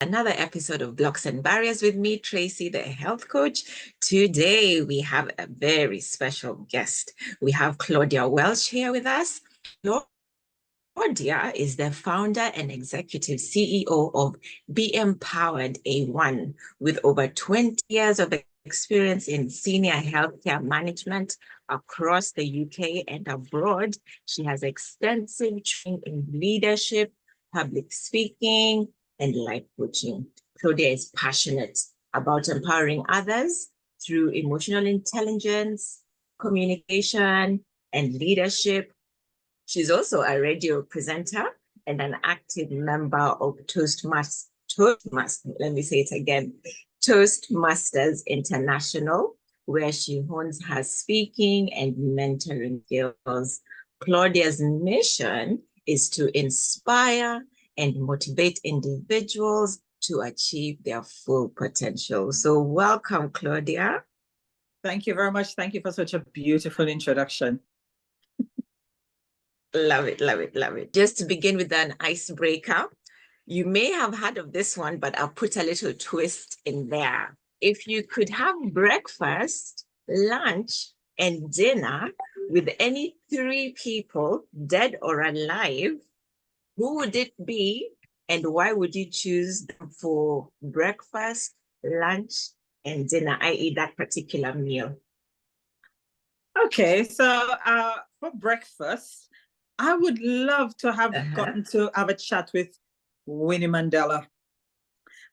Another episode of Blocks and Barriers with me, Tracy, the health coach. Today, we have a very special guest. We have Claudia Welsh here with us. Claudia is the founder and executive CEO of Be Empowered A1, with over 20 years of experience in senior healthcare management across the UK and abroad. She has extensive training in leadership, public speaking, and life coaching. Claudia is passionate about empowering others through emotional intelligence, communication, and leadership. She's also a radio presenter and an active member of Toastmasters, let me say it again, Toastmasters International, where she hones her speaking and mentoring skills. Claudia's mission is to inspire and motivate individuals to achieve their full potential. So welcome, Claudia. Thank you very much. Thank you for such a beautiful introduction. Love it, love it, love it. Just to begin with an icebreaker, you may have heard of this one, but I'll put a little twist in there. If you could have breakfast, lunch, and dinner with any 3 people, dead or alive, who would it be, and why would you choose them for breakfast, lunch, and dinner, i.e. that particular meal? Okay, so for breakfast, I would love to have gotten to have a chat with Winnie Mandela.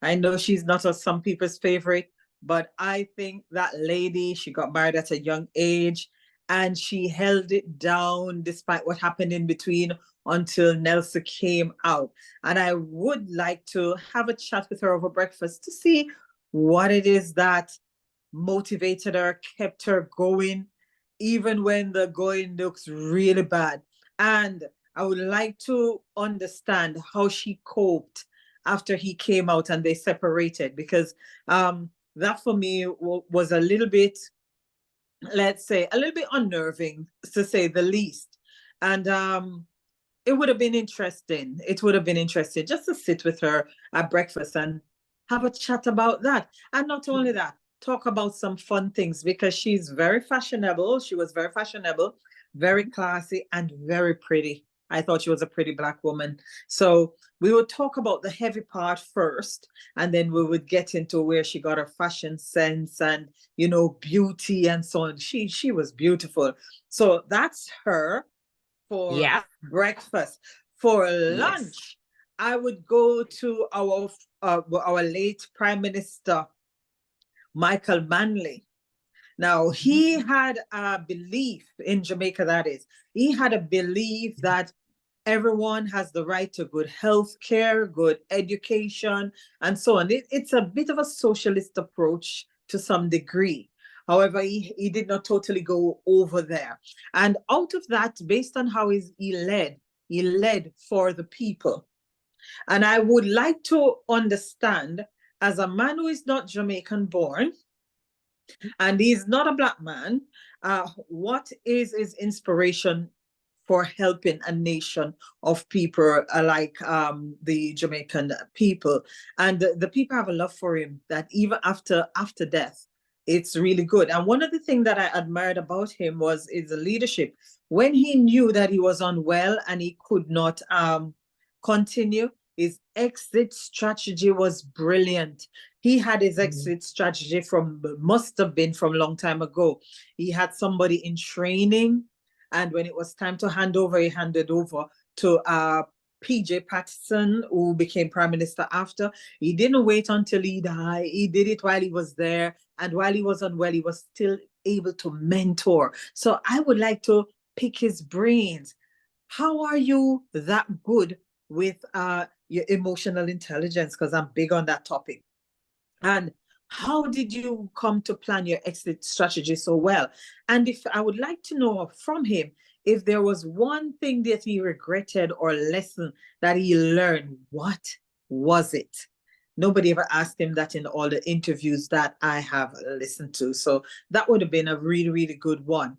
I know she's not some people's favorite, but I think that lady, she got married at a young age, and she held it down despite what happened in between until Nelson came out. And I would like to have a chat with her over breakfast to see what it is that motivated her, kept her going, even when the going looks really bad. And I would like to understand how she coped after he came out and they separated, because that for me was a little bit, let's say, a little bit unnerving, to say the least. And it would have been interesting. It would have been interesting just to sit with her at breakfast and have a chat about that. And not only that, talk about some fun things, because she's very fashionable. She was very fashionable, very classy, and very pretty. I thought she was a pretty Black woman. So we would talk about the heavy part first, and then we would get into where she got her fashion sense and, you know, beauty and so on. She was beautiful. So that's her for breakfast. For lunch, I would go to our late Prime Minister, Michael Manley. Now, he had a belief in Jamaica, that is, he had a belief that everyone has the right to good health care, good education, and so on. It's a bit of a socialist approach to some degree. However, he did not totally go over there. And out of that, based on how he led for the people. And I would like to understand, as a man who is not Jamaican born, and he's not a Black man, what is his inspiration for helping a nation of people like the Jamaican people? And the people have a love for him that even after death, it's really good. And one of the things that I admired about him is the leadership. When he knew that he was unwell and he could not continue, his exit strategy was brilliant. He had his exit strategy must have been from a long time ago. He had somebody in training, and when it was time to hand over, he handed over to PJ Patterson, who became Prime Minister after. He didn't wait until he died. He did it while he was there. And while he was unwell, he was still able to mentor. So I would like to pick his brains. How are you that good with your emotional intelligence? Because I'm big on that topic. And how did you come to plan your exit strategy so well? And if I would like to know from him, if there was one thing that he regretted or lesson that he learned, what was it? Nobody ever asked him that in all the interviews that I have listened to. So that would have been a really, really good one.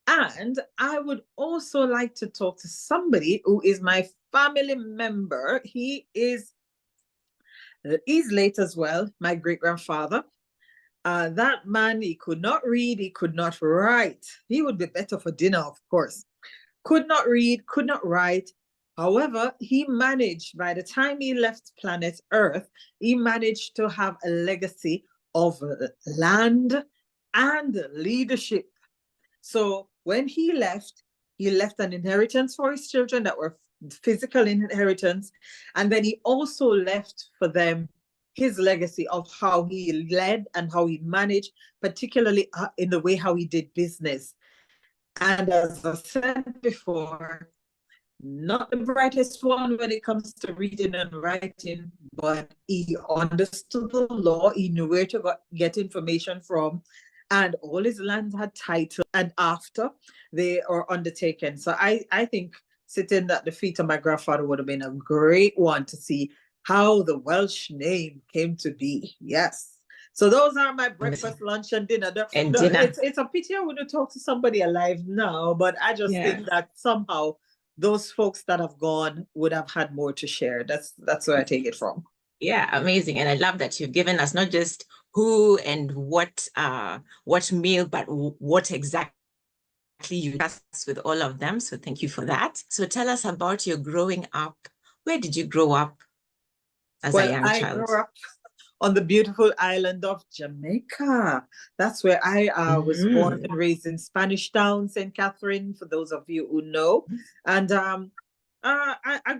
And I would also like to talk to somebody who is my family member. He's late as well, my great-grandfather. That man, he could not read, he could not write. He would be better for dinner, of course. Could not read, could not write. However, he managed, by the time he left planet Earth, he managed to have a legacy of land and leadership. So when he left an inheritance for his children that were physical inheritance. And then he also left for them his legacy of how he led and how he managed, particularly in the way how he did business. And as I said before, not the brightest one when it comes to reading and writing, but he understood the law. He knew where to get information from, and all his lands had title. And after they are undertaken, so I think sitting at the feet of my grandfather would have been a great one to see how the Welsh name came to be. Yes. So those are my breakfast, lunch, and dinner. Dinner. It's a pity I wouldn't talk to somebody alive now, but I just think that somehow those folks that have gone would have had more to share. That's where I take it from. Yeah, amazing. And I love that you've given us not just who and what meal, but what exactly you discussed with all of them. So thank you for that. So tell us about your growing up. Where did you grow up as a young child? I grew up on the beautiful island of Jamaica. That's where I was born and raised, in Spanish Town, St. Catherine, for those of you who know. And I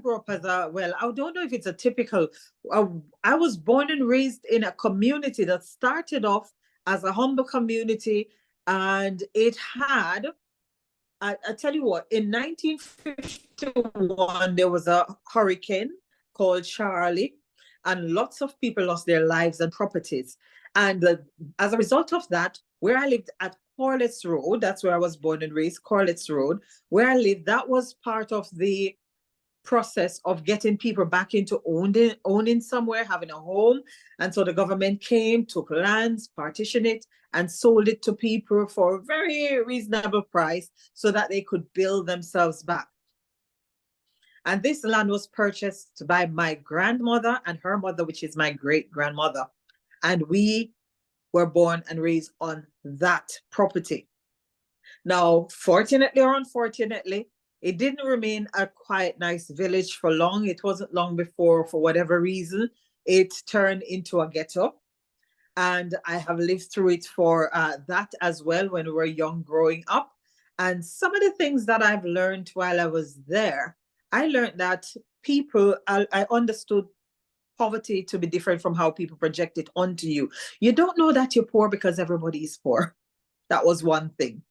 grew up as I don't know if it's a typical, I was born and raised in a community that started off as a humble community, and it had, I tell you what, in 1951, there was a hurricane called Charlie, and lots of people lost their lives and properties. And as a result of that, where I lived at Corliss Road, that's where I was born and raised, Corliss Road, where I lived, that was part of the process of getting people back into owning somewhere, having a home. And so the government came, took lands, partitioned it, and sold it to people for a very reasonable price so that they could build themselves back. And this land was purchased by my grandmother and her mother, which is my great-grandmother. And we were born and raised on that property. Now, fortunately or unfortunately, it didn't remain a quiet, nice village for long. It wasn't long before, for whatever reason, it turned into a ghetto. And I have lived through it for that as well when we were young growing up. And some of the things that I've learned while I was there, I learned that I understood poverty to be different from how people project it onto you. You don't know that you're poor because everybody is poor. That was one thing.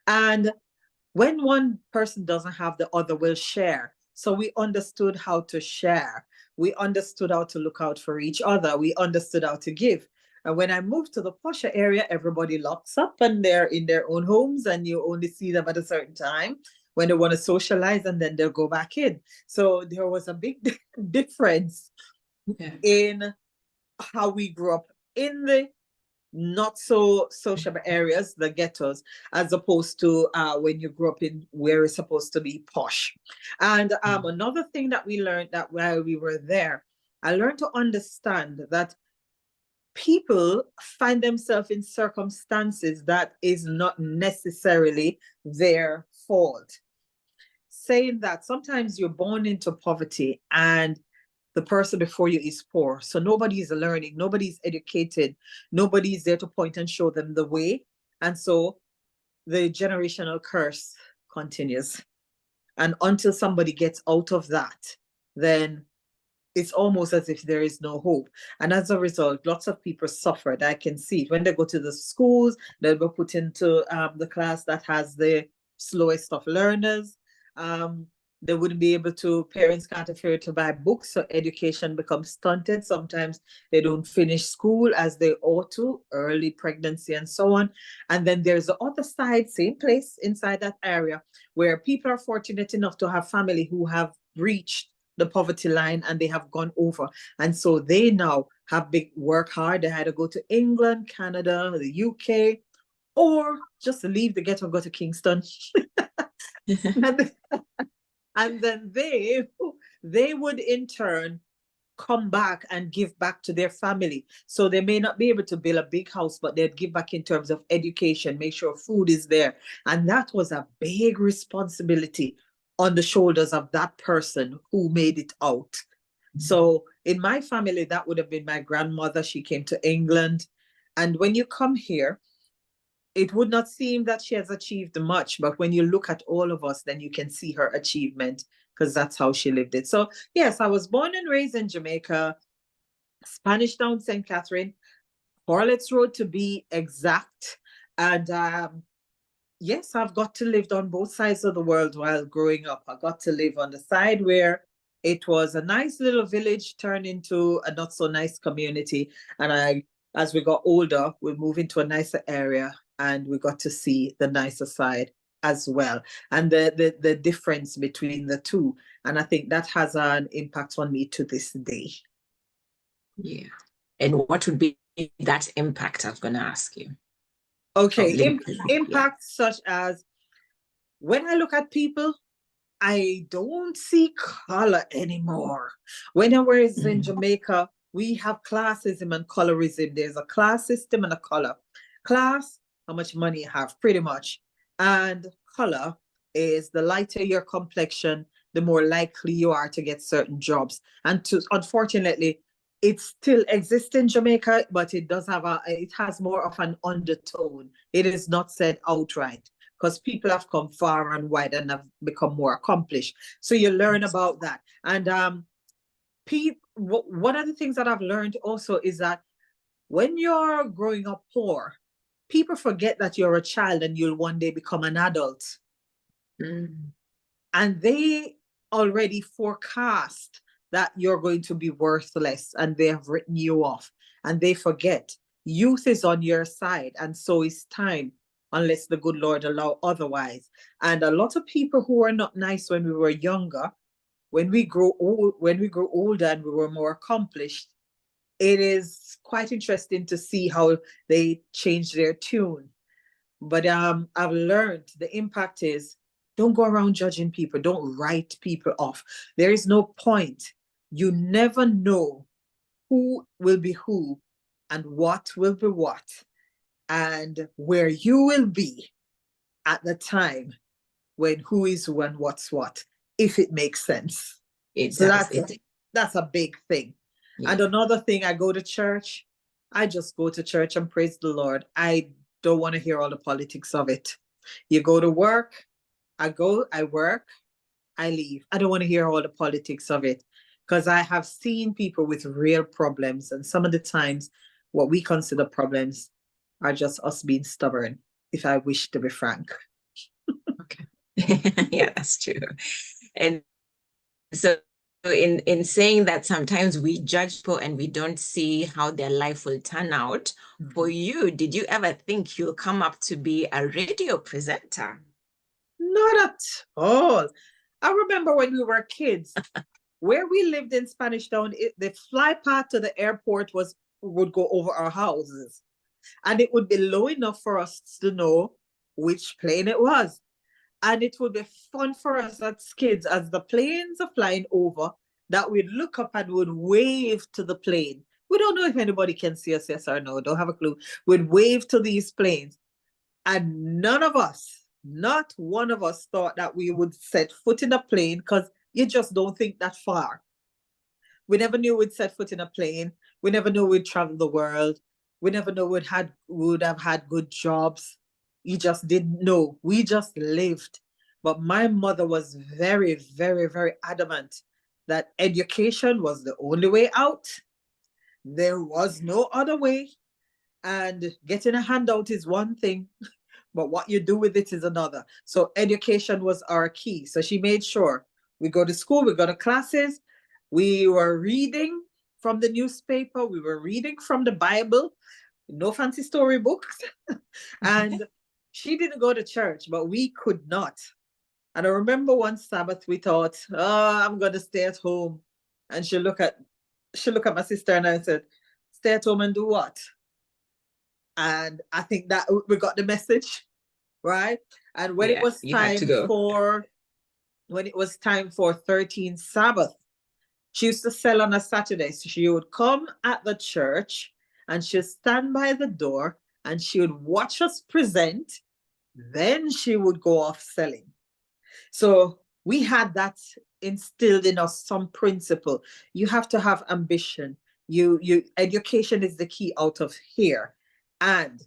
And when one person doesn't have, the other will share. So we understood how to share. We understood how to look out for each other. We understood how to give. And when I moved to the posher area, everybody locks up and they're in their own homes, and you only see them at a certain time when they want to socialize, and then they'll go back in. So there was a big difference in how we grew up in the not so sociable areas, the ghettos, as opposed to when you grew up in where it's supposed to be posh. And another thing that we learned that while we were there, I learned to understand that people find themselves in circumstances that is not necessarily their fault. Saying that sometimes you're born into poverty and the person before you is poor. So nobody's learning, nobody's educated, nobody's there to point and show them the way. And so the generational curse continues. And until somebody gets out of that, then it's almost as if there is no hope. And as a result, lots of people suffered. I can see it. When they go to the schools, they'll be put into the class that has the slowest of learners. They wouldn't be able to, parents can't afford to buy books, so education becomes stunted. Sometimes they don't finish school as they ought to, early pregnancy and so on. And then there's the other side, same place inside that area, where people are fortunate enough to have family who have reached the poverty line and they have gone over. And so they now have big work hard. They had to go to England, Canada, the UK, or just leave the ghetto and go to Kingston. and, and then they would in turn come back and give back to their family. So they may not be able to build a big house, but they'd give back in terms of education, make sure food is there. And that was a big responsibility on the shoulders of that person who made it out. So in my family, that would have been my grandmother. She came to England. And when you come here, it would not seem that she has achieved much, but when you look at all of us, then you can see her achievement because that's how she lived it. So yes, I was born and raised in Jamaica, Spanish Town, St. Catherine, Corlett's Road to be exact. And yes, I've got to live on both sides of the world while growing up. I got to live on the side where it was a nice little village turned into a not so nice community. And as we got older, we moved into a nicer area and we got to see the nicer side as well, and the difference between the two. And I think that has an impact on me to this day. Yeah. And what would be that impact? I was going to ask you. Okay, impact such as when I look at people, I don't see color anymore. When I was in Jamaica, we have classism and colorism. There's a class system and a color. Class, how much money you have, pretty much. And color is the lighter your complexion, the more likely you are to get certain jobs. And unfortunately, it still exists in Jamaica, but it has more of an undertone. It is not said outright because people have come far and wide and have become more accomplished. So you learn about that. And one of the things that I've learned also is that when you're growing up poor, people forget that you're a child and you'll one day become an adult. And they already forecast that you're going to be worthless and they have written you off. And they forget youth is on your side, and so is time, unless the good Lord allow otherwise. And a lot of people who were not nice when we were younger, when we grow older and we were more accomplished, it is quite interesting to see how they change their tune. But I've learned the impact is don't go around judging people. Don't write people off. There is no point. You never know who will be who and what will be what and where you will be at the time when who is who and what's what, if it makes sense. That's a big thing. Yeah. And another thing, I go to church. I just go to church and praise the Lord. I don't want to hear all the politics of it. You go to work, I work, I leave. I don't want to hear all the politics of it because I have seen people with real problems. And some of the times what we consider problems are just us being stubborn, if I wish to be frank. Okay. Yeah, that's true. And so in saying that sometimes we judge people and we don't see how their life will turn out, for you, did you ever think you'll come up to be a radio presenter? Not at all. I remember when we were kids, where we lived in Spanish Town, the fly path to the airport would go over our houses. And it would be low enough for us to know which plane it was. And it would be fun for us as kids, as the planes are flying over, that we'd look up and would wave to the plane. We don't know if anybody can see us, yes or no, don't have a clue. We'd wave to these planes. And none of us, not one of us, thought that we would set foot in a plane because you just don't think that far. We never knew we'd set foot in a plane. We never knew we'd travel the world. We never knew we'd have had good jobs. You just didn't know. We just lived. But my mother was very, very, very adamant that education was the only way out. There was no other way. And getting a handout is one thing, but what you do with it is another. So education was our key. So she made sure we go to school, we go to classes, we were reading from the newspaper, we were reading from the Bible, no fancy storybooks. And she didn't go to church, but we could not. And I remember one Sabbath we thought, oh, I'm going to stay at home. And she looked at my sister and I said, stay at home and do what? And I think that we got the message, right? And when it Yeah, was you had to time go. for 13 Sabbath, she used to sell on a Saturday. So she would come at the church and she'd stand by the door and she would watch us present. Then she would go off selling. So we had that instilled in us, some principle. You have to have ambition. Education is the key out of here. And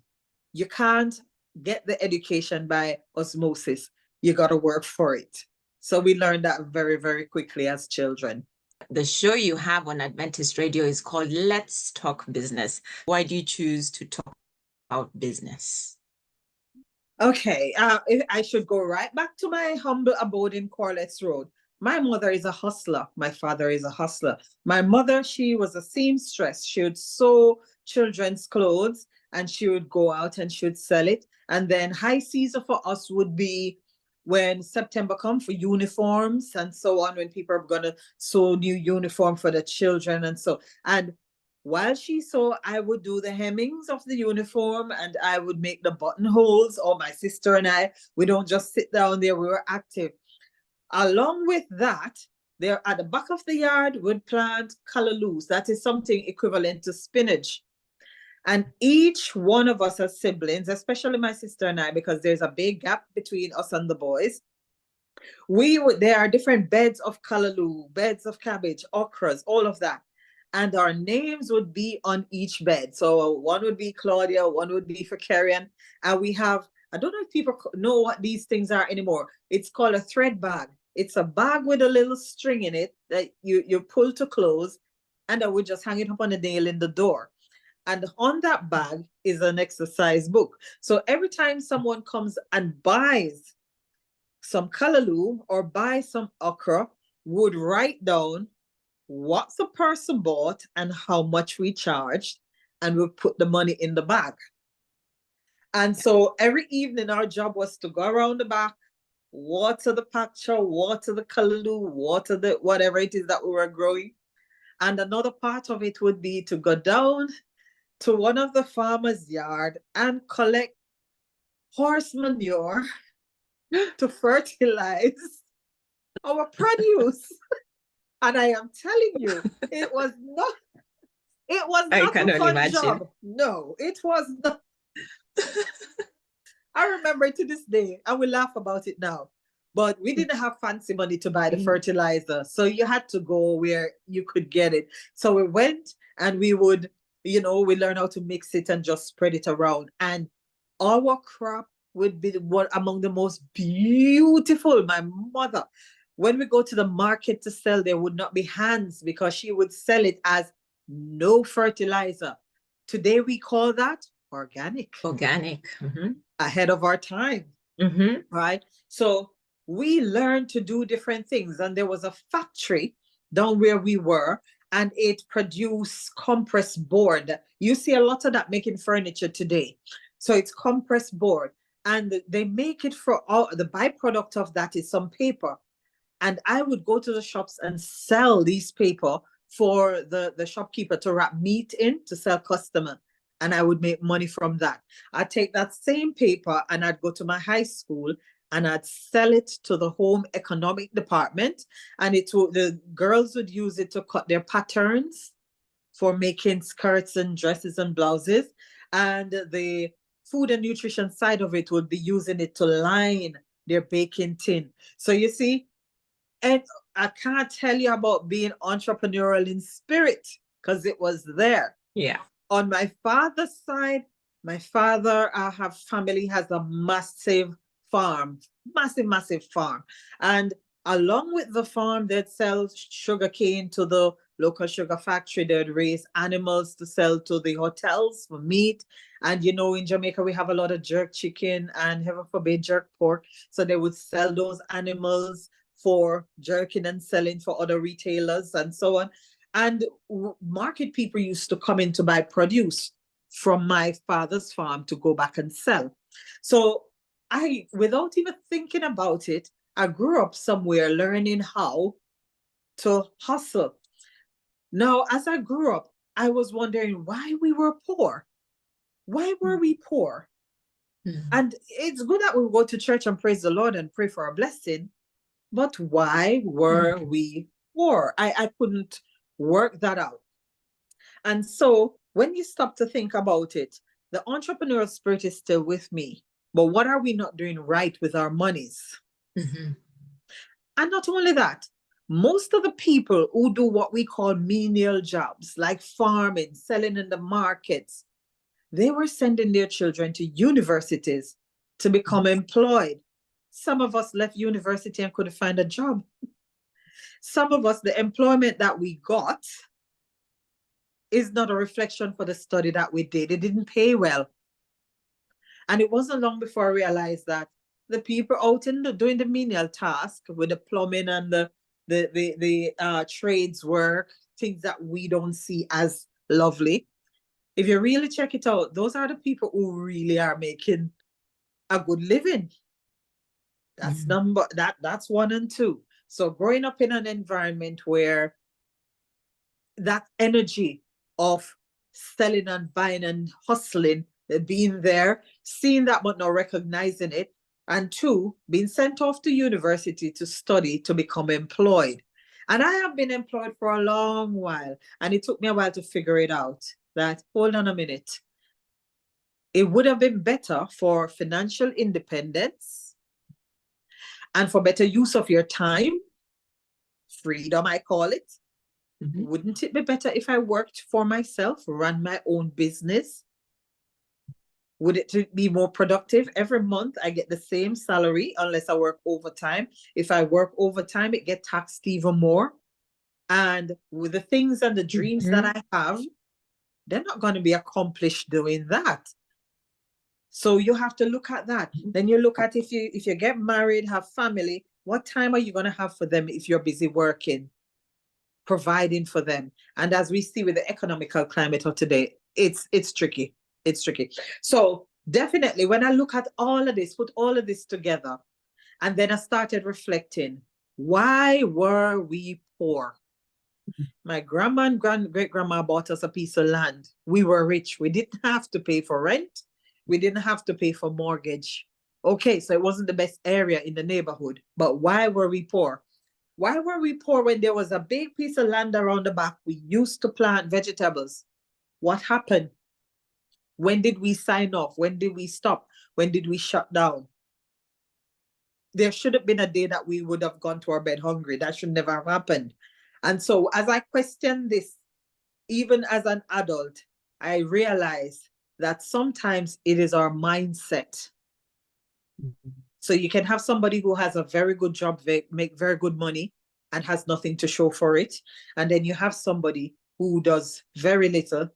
you can't get the education by osmosis. You got to work for it. So we learned that very, very quickly as children. The show you have on Adventist Radio is called Let's Talk Business. Why do you choose to talk about business? Okay, I should go right back to my humble abode in Corlett's Road. My mother is a hustler. My father is a hustler. My mother, she was a seamstress. She would sew children's clothes and she would go out and she would sell it. And then high season for us would be when September comes for uniforms and so on, when people are going to sew new uniform for the children and so. And while she sewed, I would do the hemmings of the uniform and I would make the buttonholes, or my sister and I, we don't just sit down there, we were active. Along with that, there at the back of the yard would plant callaloo. That is something equivalent to spinach. And each one of us as siblings, especially my sister and I, because there's a big gap between us and the boys, there are different beds of callaloo, beds of cabbage, okras, all of that. And our names would be on each bed. So one would be Claudia, one would be for Karian. And we have, I don't know if people know what these things are anymore. It's called a thread bag. It's a bag with a little string in it that you pull to close, and then we just hang it up on a nail in the door. And on that bag is an exercise book. So every time someone comes and buys some callaloo or buy some okra, would write down what the person bought and how much we charged, and we'll put the money in the bag. And so every evening our job was to go around the back, water the pasture, water the callaloo, water the whatever it is that we were growing. And another part of it would be to go down to one of the farmer's yard and collect horse manure to fertilize our produce. And I am telling you, it was not a fun job. No, it was not. I remember it to this day, and we laugh about it now. But we didn't have fancy money to buy the fertilizer. So you had to go where you could get it. So we went and we would, we learned how to mix it and just spread it around. And our crop would be one among the most beautiful. My mother, when we go to the market to sell, there would not be hands because she would sell it as no fertilizer. Today we call that organic. Organic. Mm-hmm. Ahead of our time. Mm-hmm. Right? So we learned to do different things. And there was a factory down where we were, and it produced compressed board. You see a lot of that making furniture today. So it's compressed board. And they make it for all, the byproduct of that is some paper. And I would go to the shops and sell these paper for the shopkeeper to wrap meat in to sell customer. And I would make money from that. I'd take that same paper and I'd go to my high school and I'd sell it to the home economic department. And the girls would use it to cut their patterns for making skirts and dresses and blouses. And the food and nutrition side of it would be using it to line their baking tin. So you see, and I can't tell you about being entrepreneurial in spirit because it was there. Yeah. On my father's side, my father family has a massive farm, massive farm. And along with the farm, they'd sell sugarcane to the local sugar factory. They'd raise animals to sell to the hotels for meat. And in Jamaica, we have a lot of jerk chicken and, heaven forbid, jerk pork. So they would sell those animals for jerking and selling for other retailers and so on. And market people used to come in to buy produce from my father's farm to go back and sell. So without even thinking about it, I grew up somewhere learning how to hustle. Now, as I grew up, I was wondering why we were poor. Why were we poor? And it's good that we go to church and praise the Lord and pray for a blessing, but why were we poor? I couldn't work that out. And so when you stop to think about it, the entrepreneurial spirit is still with me. But what are we not doing right with our monies? Mm-hmm. And not only that, most of the people who do what we call menial jobs, like farming, selling in the markets, they were sending their children to universities to become employed. Some of us left university and couldn't find a job. Some of us, the employment that we got is not a reflection for the study that we did. It didn't pay well. And it wasn't long before I realized that the people out in doing the menial task with the plumbing and the trades work, things that we don't see as lovely, if you really check it out, those are the people who really are making a good living. That's that's one and two. So growing up in an environment where that energy of selling and buying and hustling, being there, seeing that but not recognizing it, and two, being sent off to university to study to become employed. And I have been employed for a long while, and it took me a while to figure it out that, hold on a minute, it would have been better for financial independence and for better use of your time, freedom, I call it. Wouldn't it be better if I worked for myself, ran my own business? Would it be more productive? Every month I get the same salary unless I work overtime. If I work overtime, it gets taxed even more. And with the things and the dreams that I have, they're not going to be accomplished doing that. So you have to look at that. Then you look at if you get married, have family, what time are you going to have for them if you're busy working, providing for them? And as we see with the economical climate of today, it's tricky. It's tricky. So definitely when I look at all of this, put all of this together, and then I started reflecting, why were we poor? My grandma and great-grandma bought us a piece of land. We were rich. We didn't have to pay for rent. We didn't have to pay for mortgage. Okay, so it wasn't the best area in the neighborhood. But why were we poor? Why were we poor when there was a big piece of land around the back? We used to plant vegetables. What happened? When did we sign off? When did we stop? When did we shut down? There should have been a day that we would have gone to our bed hungry. That should never have happened. And so as I question this, even as an adult, I realize that sometimes it is our mindset. So you can have somebody who has a very good job, make very good money, and has nothing to show for it. And then you have somebody who does very little,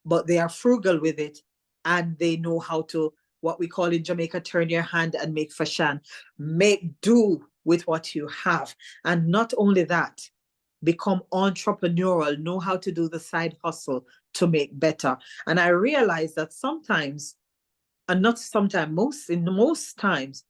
but they are frugal with it, and they know how to, what we call in Jamaica, turn your hand and make fashion. Make do with what you have. And not only that, become entrepreneurial, know how to do the side hustle to make better. And I realize that sometimes, and not sometimes, in most times,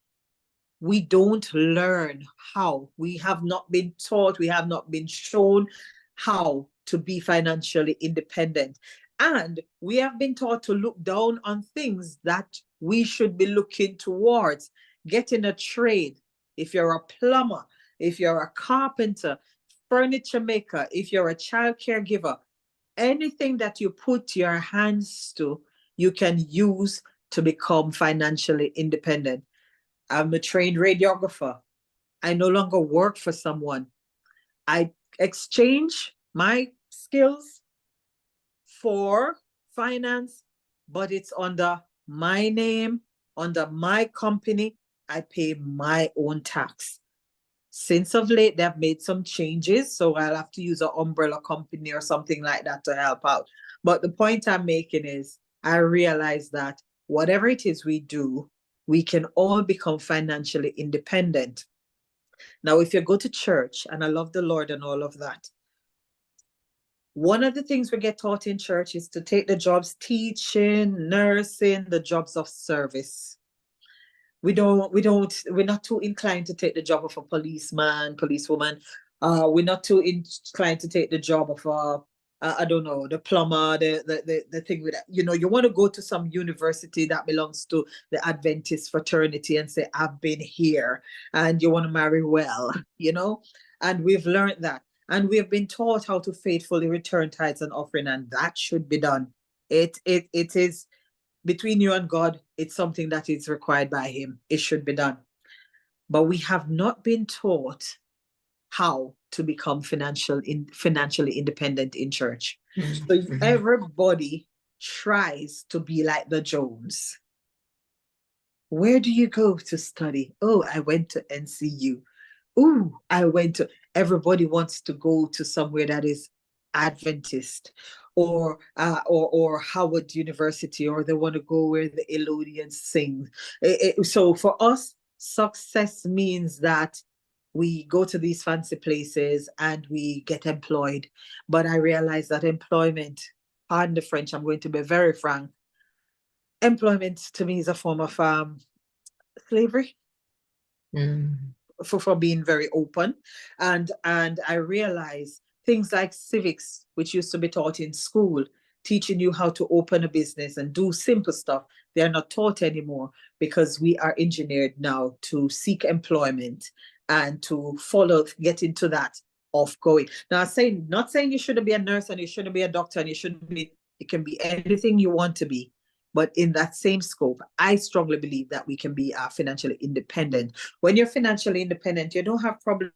we don't learn how. We have not been taught, we have not been shown how to be financially independent. And we have been taught to look down on things that we should be looking towards. Getting a trade, if you're a plumber, if you're a carpenter, furniture maker, if you're a child caregiver, anything that you put your hands to, you can use to become financially independent. I'm a trained radiographer. I no longer work for someone. I exchange my skills for finance, but it's under my name, under my company. I pay my own tax. Since of late, they've made some changes, so I'll have to use an umbrella company or something like that to help out. But the point I'm making is I realize that whatever it is we do, we can all become financially independent. Now, if you go to church, and I love the Lord and all of that, one of the things we get taught in church is to take the jobs teaching, nursing, the jobs of service. we're not too inclined to take the job of a policeman, policewoman. We're not too inclined to take the job of I don't know, the plumber, the thing with that. You know, you want to go to some university that belongs to the Adventist fraternity and say, I've been here, and you want to marry well, you know? And we've learned that. And we have been taught how to faithfully return tithes and offering, and that should be done. It is between you and God, it's something that is required by Him. It should be done. But we have not been taught how to become financially independent in church. So everybody tries to be like the Jones. Where do you go to study? Oh, I went to NCU. Oh, everybody wants to go to somewhere that is Adventist or Howard University, or they want to go where the Elodians sing. So for us, success means that we go to these fancy places and we get employed. But I realize that employment, pardon the French, I'm going to be very frank, employment to me is a form of slavery. For being very open. And I realize things like civics, which used to be taught in school, teaching you how to open a business and do simple stuff, they're not taught anymore, because we are engineered now to seek employment and to get into that of going. Now, not saying you shouldn't be a nurse and you shouldn't be a doctor and you can be anything you want to be. But in that same scope, I strongly believe that we can be financially independent. When you're financially independent, you don't have problems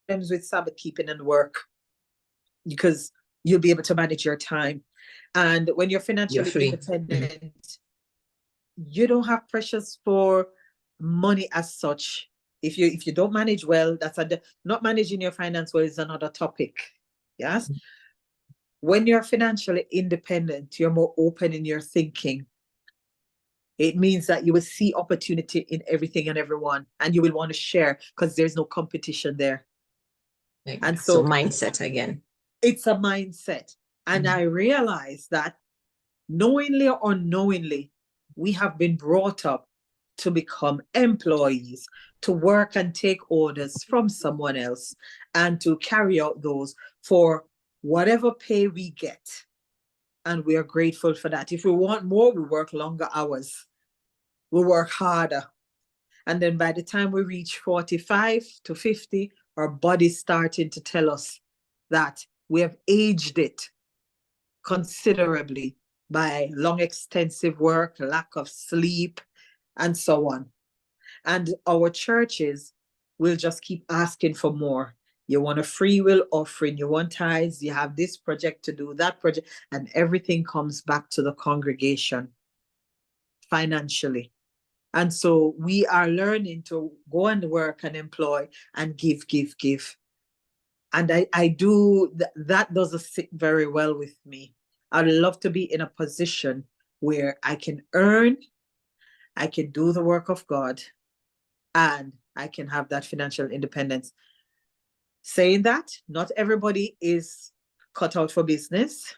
with Sabbath keeping and work, because you'll be able to manage your time. And when you're financially independent, you don't have pressures for money as such. If you don't manage well, not managing your finance well is another topic. Yes. When you're financially independent, you're more open in your thinking. It means that you will see opportunity in everything and everyone, and you will want to share because there's no competition there. And so mindset again. It's a mindset. And I realize that knowingly or unknowingly, we have been brought up to become employees, to work and take orders from someone else, and to carry out those for whatever pay we get. And we are grateful for that. If we want more, we work longer hours. We work harder. And then by the time we reach 45 to 50, our body's starting to tell us that we have aged it considerably by long, extensive work, lack of sleep, and so on. And our churches will just keep asking for more. You want a free will offering, you want tithes, you have this project to do, that project, and everything comes back to the congregation financially. And so we are learning to go and work and employ and give. And I do, that doesn't sit very well with me. I'd love to be in a position where I can earn, I can do the work of God, and I can have that financial independence. Saying that, not everybody is cut out for business.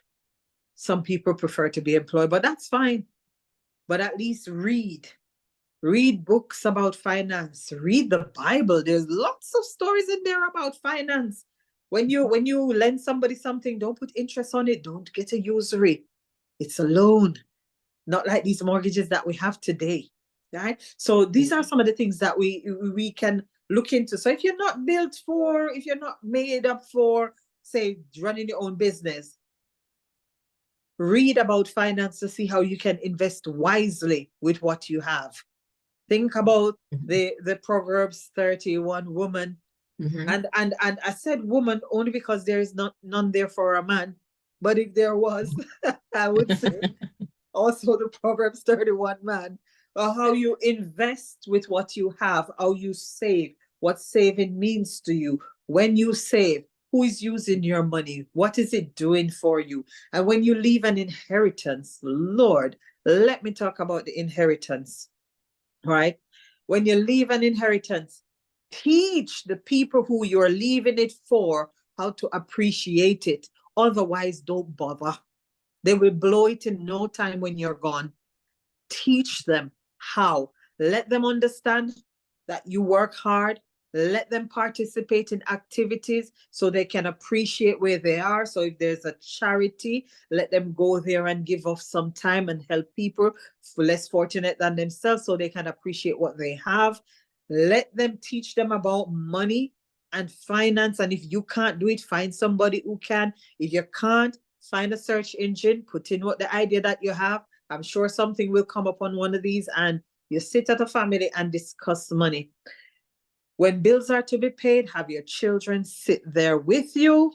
Some people prefer to be employed, but that's fine. But at least read books about finance, read the Bible. There's lots of stories in there about finance. When you lend somebody something, don't put interest on it. Don't get a usury. It's a loan, not like these mortgages that we have today, right? So these are some of the things that we can look into. So if you're not made up for, say, running your own business, read about finance to see how you can invest wisely with what you have. Think about the Proverbs 31 woman. And I said woman only because there is none there for a man. But if there was, I would say also the Proverbs 31 man. How you invest with what you have, how you save, what saving means to you. When you save, who is using your money? What is it doing for you? And when you leave an inheritance, Lord, let me talk about the inheritance. Right? When you leave an inheritance, teach the people who you're leaving it for how to appreciate it. Otherwise, don't bother. They will blow it in no time when you're gone. Teach them how. Let them understand that you work hard. Let them participate in activities so they can appreciate where they are. So if there's a charity, let them go there and give off some time and help people less fortunate than themselves so they can appreciate what they have. Let them teach them about money and finance. And if you can't do it, find somebody who can. If you can't, find a search engine, put in what the idea that you have. I'm sure something will come up on one of these, and you sit at a family and discuss money. When bills are to be paid, have your children sit there with you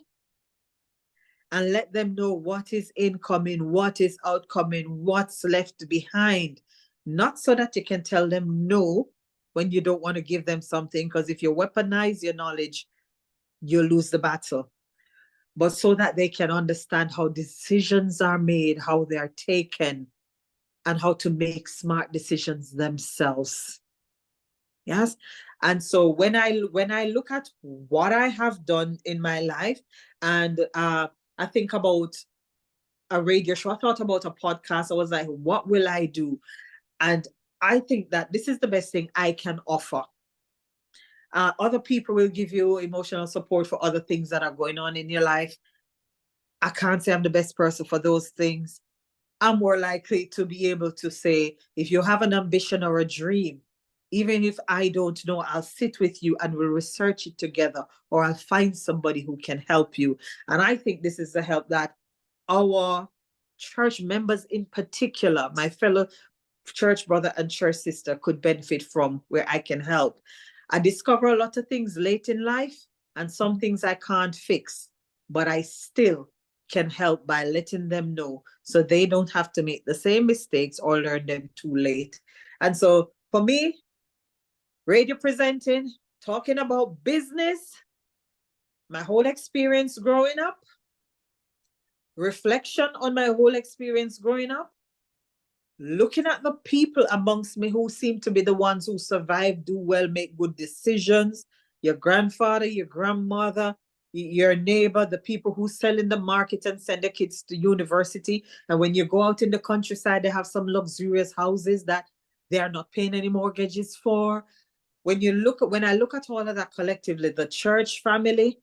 and let them know what is incoming, what is outcoming, what's left behind. Not so that you can tell them no when you don't want to give them something, because if you weaponize your knowledge, you lose the battle. But so that they can understand how decisions are made, how they are taken, and how to make smart decisions themselves. Yes. And so when I look at what I have done in my life, and I think about a radio show, I thought about a podcast. I was like, what will I do? And I think that this is the best thing I can offer. Other people will give you emotional support for other things that are going on in your life. I can't say I'm the best person for those things. I'm more likely to be able to say, if you have an ambition or a dream, even if I don't know, I'll sit with you and we'll research it together, or I'll find somebody who can help you. And I think this is the help that our church members in particular, my fellow church brother and church sister, could benefit from, where I can help. I discover a lot of things late in life, and some things I can't fix, but I still can help by letting them know so they don't have to make the same mistakes or learn them too late. And so for me, radio presenting, talking about business, my whole experience growing up, reflection on my whole experience growing up, looking at the people amongst me who seem to be the ones who survive, do well, make good decisions, your grandfather, your grandmother, your neighbor, the people who sell in the market and send their kids to university. And when you go out in the countryside, they have some luxurious houses that they are not paying any mortgages for. When I look at all of that collectively, the church family,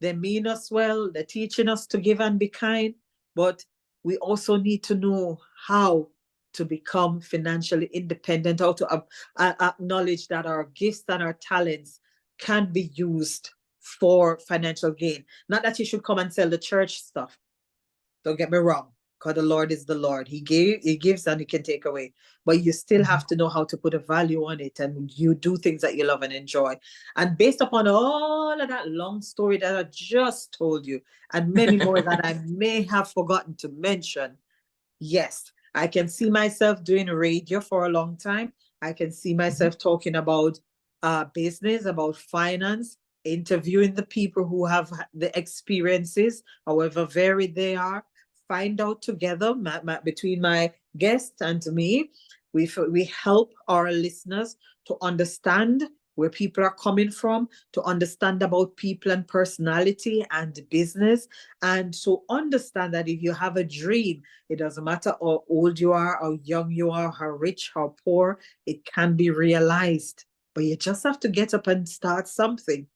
they mean us well, they're teaching us to give and be kind, but we also need to know how to become financially independent, how to acknowledge that our gifts and our talents can be used for financial gain. Not that you should come and sell the church stuff. Don't get me wrong, because the Lord is the Lord. He gives and he can take away. But you still have to know how to put a value on it, and you do things that you love and enjoy. And based upon all of that long story that I just told you, and many more that I may have forgotten to mention, yes, I can see myself doing radio for a long time. I can see myself talking about business, about finance, interviewing the people who have the experiences, however varied they are. Find out together between my guests and me. We help our listeners to understand where people are coming from, to understand about people and personality and business, and so understand that if you have a dream, it doesn't matter how old you are, how young you are, how rich, how poor, it can be realized. But you just have to get up and start something.